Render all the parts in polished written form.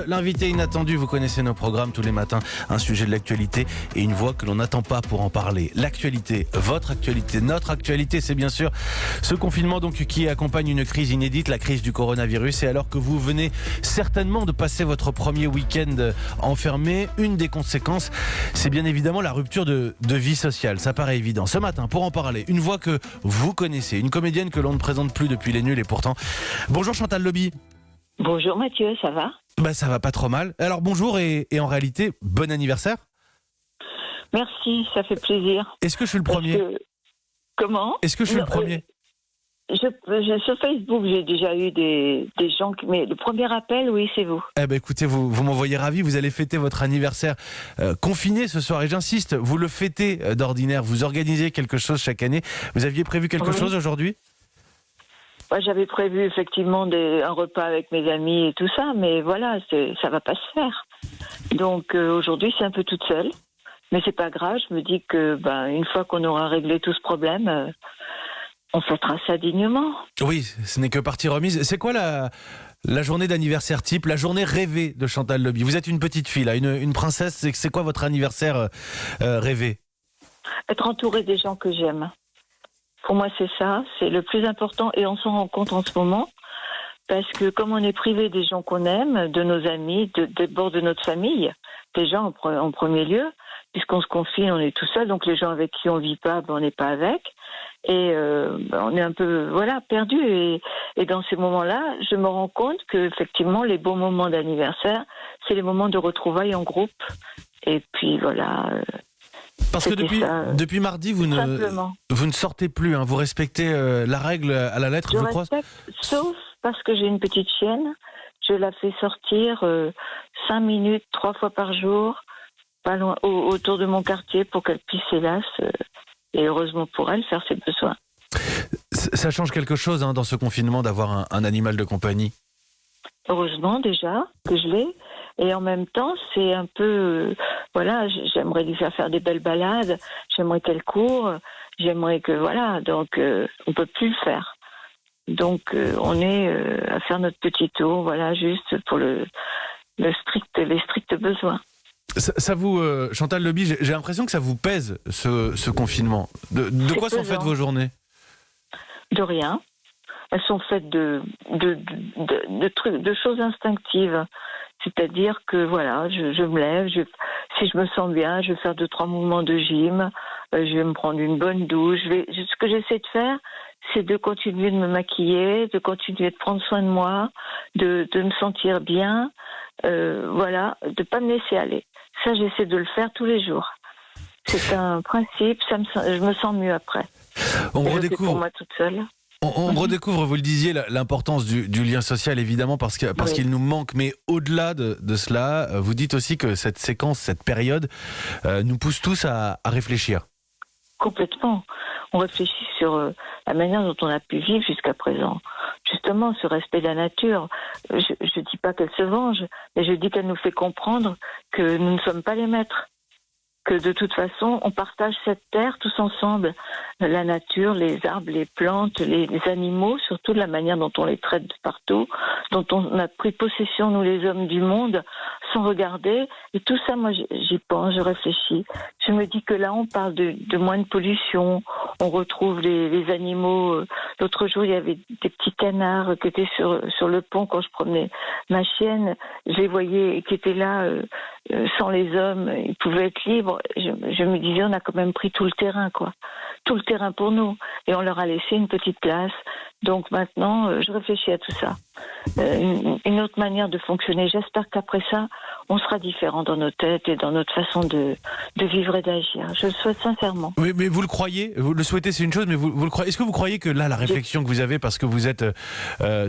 l'invité inattendu. Vous connaissez nos programmes tous les matins, un sujet de l'actualité et une voix que l'on n'attend pas pour en parler. L'actualité, votre actualité, notre actualité, c'est bien sûr ce confinement donc qui accompagne une crise inédite, la crise du coronavirus. Et alors que vous venez certainement de passer votre premier week-end enfermé, une des conséquences, c'est bien évidemment la rupture de vie sociale. Ça paraît évident. Ce matin, pour en parler, une voix que vous connaissez, une comédienne que l'on ne présente plus depuis les nuls et pourtant. Bonjour Chantal Lobby. Bonjour Mathieu, ça va ? Ça va pas trop mal. Alors bonjour et en réalité, bon anniversaire. Merci, ça fait plaisir. Est-ce que je suis le premier ? Comment ? Est-ce que je suis le premier ? Sur Facebook, j'ai déjà eu des gens qui... Mais le premier appel, oui, c'est vous. Écoutez, vous m'envoyez ravi. Vous allez fêter votre anniversaire confiné ce soir. Et j'insiste, vous le fêtez d'ordinaire. Vous organisez quelque chose chaque année. Vous aviez prévu quelque chose aujourd'hui ? J'avais prévu effectivement un repas avec mes amis et tout ça, mais voilà, ça va pas se faire. Donc aujourd'hui, c'est un peu toute seule, mais c'est pas grave. Je me dis que une fois qu'on aura réglé tout ce problème, on fêtera ça dignement. Oui, ce n'est que partie remise. C'est quoi la journée d'anniversaire type, la journée rêvée de Chantal Lobby ? Vous êtes une petite fille, là, une princesse. C'est quoi votre anniversaire rêvé ? Être entourée des gens que j'aime. Pour moi, c'est ça, c'est le plus important et on s'en rend compte en ce moment parce que comme on est privé des gens qu'on aime, de nos amis, d'abord de notre famille, déjà en premier lieu, puisqu'on se confine, on est tout seul, donc les gens avec qui on vit pas, on n'est pas avec et on est un peu perdu et dans ces moments-là, je me rends compte que effectivement les bons moments d'anniversaire, c'est les moments de retrouvailles en groupe et puis voilà. Parce que depuis mardi, vous ne sortez plus, vous respectez la règle à la lettre, je crois. Sauf parce que j'ai une petite chienne, je la fais sortir 5 minutes, 3 fois par jour, pas loin, autour de mon quartier pour qu'elle puisse, hélas, et heureusement pour elle, faire ses besoins. Ça change quelque chose dans ce confinement d'avoir un animal de compagnie ? Heureusement déjà que je l'ai. Et en même temps, c'est un peu... j'aimerais lui faire des belles balades, j'aimerais qu'elle court, j'aimerais que... donc on peut plus le faire. Donc on est à faire notre petit tour, juste pour les stricts besoins. Ça vous, Chantal Lobby, j'ai l'impression que ça vous pèse, ce confinement. De quoi sont faites vos journées ? De rien. Elles sont faites de choses instinctives. C'est-à-dire que je me lève, si je me sens bien, je vais faire 2-3 mouvements de gym, je vais me prendre une bonne douche. Ce que j'essaie de faire, c'est de continuer de me maquiller, de continuer de prendre soin de moi, de me sentir bien, de pas me laisser aller. Ça, j'essaie de le faire tous les jours. C'est un principe, je me sens mieux après. On redécouvre. Pour moi toute seule. On redécouvre, vous le disiez, l'importance du lien social, évidemment, parce qu'il nous manque. Mais au-delà de cela, vous dites aussi que cette séquence, cette période, nous pousse tous à réfléchir. Complètement. On réfléchit sur la manière dont on a pu vivre jusqu'à présent. Justement, ce respect de la nature. Je ne dis pas qu'elle se venge, mais je dis qu'elle nous fait comprendre que nous ne sommes pas les maîtres. Que de toute façon, on partage cette terre tous ensemble. La nature, les arbres, les plantes, les animaux, surtout de la manière dont on les traite de partout, dont on a pris possession, nous les hommes du monde, sans regarder. Et tout ça, moi, j'y pense, je réfléchis. Je me dis que là, on parle de moins de pollution, on retrouve les animaux. L'autre jour, il y avait des petits canards qui étaient sur le pont quand je promenais ma chienne. Je les voyais qui étaient là sans les hommes, ils pouvaient être libres. Je me disais, on a quand même pris tout le terrain, tout le terrain pour nous, et on leur a laissé une petite place. Donc maintenant, je réfléchis à tout ça. Une autre manière de fonctionner. J'espère qu'après ça, on sera différent dans nos têtes et dans notre façon de vivre et d'agir. Je le souhaite sincèrement. Oui, mais vous le croyez ? Vous le souhaitez, c'est une chose, mais vous le croyez ? Est-ce que vous croyez que là, la réflexion que vous avez, parce que vous êtes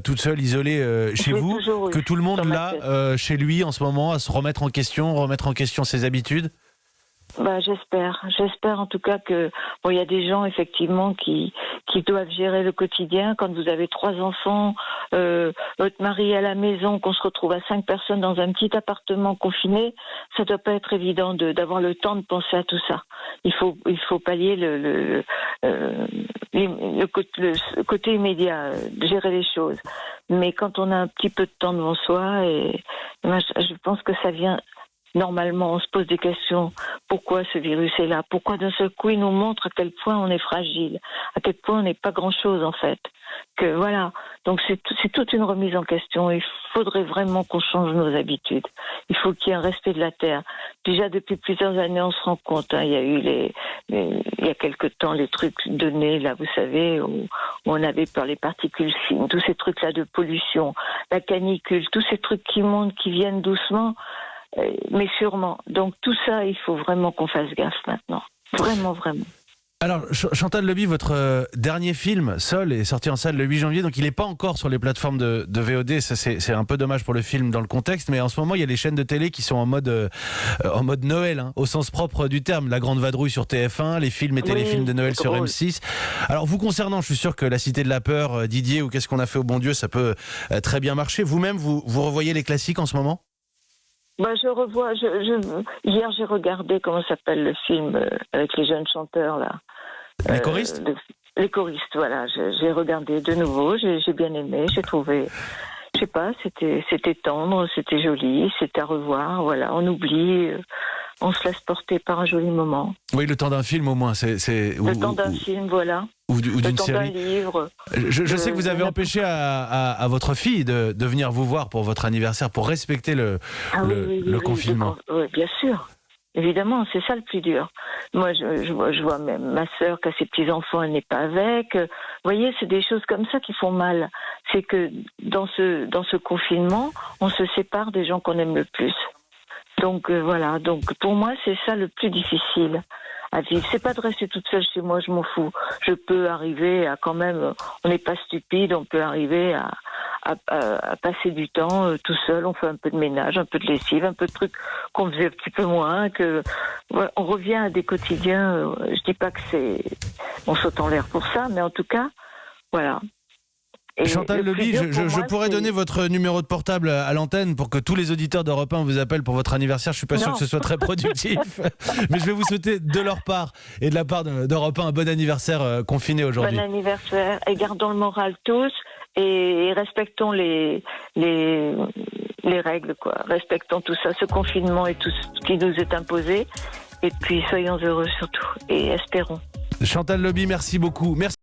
toute seule, isolée chez vous, que tout le monde là, chez lui, en ce moment, à se remettre en question ses habitudes ? J'espère en tout cas que il y a des gens effectivement qui doivent gérer le quotidien. Quand vous avez 3 enfants, votre mari à la maison, qu'on se retrouve à 5 personnes dans un petit appartement confiné, ça doit pas être évident d'avoir le temps de penser à tout ça. Il faut pallier le côté immédiat, de gérer les choses. Mais quand on a un petit peu de temps devant soi, et moi, je pense que ça vient. Normalement, on se pose des questions. Pourquoi ce virus est là? Pourquoi d'un seul coup il nous montre à quel point on est fragile, à quel point on n'est pas grand-chose en fait. Que voilà. Donc c'est toute une remise en question. Il faudrait vraiment qu'on change nos habitudes. Il faut qu'il y ait un respect de la terre. Déjà depuis plusieurs années, on se rend compte. Il y a eu il y a quelque temps les trucs donnés là, vous savez, où on avait peur les particules fines, tous ces trucs là de pollution, la canicule, tous ces trucs qui montent, qui viennent doucement. Mais sûrement. Donc tout ça, il faut vraiment qu'on fasse gaffe maintenant. Vraiment, vraiment. Alors, Chantal Lobby, votre dernier film, Sol, est sorti en salle le 8 janvier, donc il n'est pas encore sur les plateformes de VOD. Ça, c'est un peu dommage pour le film dans le contexte, mais en ce moment, il y a les chaînes de télé qui sont en mode Noël, hein, au sens propre du terme. La Grande Vadrouille sur TF1, les films et téléfilms de Noël sur M6. Alors, vous concernant, je suis sûr que La Cité de la Peur, Didier ou Qu'est-ce qu'on a fait au bon Dieu, ça peut très bien marcher. Vous-même, vous revoyez les classiques en ce moment ? Je revois. Hier, j'ai regardé comment s'appelle le film avec les jeunes chanteurs là. Les choristes. Les choristes, voilà. J'ai regardé de nouveau. J'ai bien aimé. J'ai trouvé. Je sais pas. C'était tendre, c'était joli, c'était à revoir. Voilà. On oublie. On se laisse porter par un joli moment. Oui, le temps d'un film au moins. Le temps d'un film, voilà. Ou d'une temps série. D'un livre. Je sais que vous avez empêché à votre fille de venir vous voir pour votre anniversaire pour respecter le confinement. Oui, bien sûr. Évidemment, c'est ça le plus dur. Moi, je vois même ma sœur qui a ses petits-enfants, elle n'est pas avec. Vous voyez, c'est des choses comme ça qui font mal. C'est que dans ce confinement, on se sépare des gens qu'on aime le plus. Donc voilà, donc pour moi, c'est ça le plus difficile à vivre. C'est pas de rester toute seule chez moi, je m'en fous. Je peux arriver à quand même, on n'est pas stupide, on peut arriver à passer du temps tout seul. On fait un peu de ménage, un peu de lessive, un peu de trucs qu'on faisait un petit peu moins. On revient à des quotidiens. Je dis pas que on saute en l'air pour ça, mais en tout cas, voilà. Et Chantal Lobby, je pourrais donner votre numéro de portable à l'antenne pour que tous les auditeurs d'Europe 1 vous appellent pour votre anniversaire. Je suis pas sûr que ce soit très productif, mais je vais vous souhaiter de leur part et de la part d'Europe 1 un bon anniversaire confiné aujourd'hui. Bon anniversaire et gardons le moral tous et respectons les règles, quoi. Respectons tout ça, ce confinement et tout ce qui nous est imposé. Et puis soyons heureux surtout et espérons. Chantal Lobby, merci beaucoup. Merci.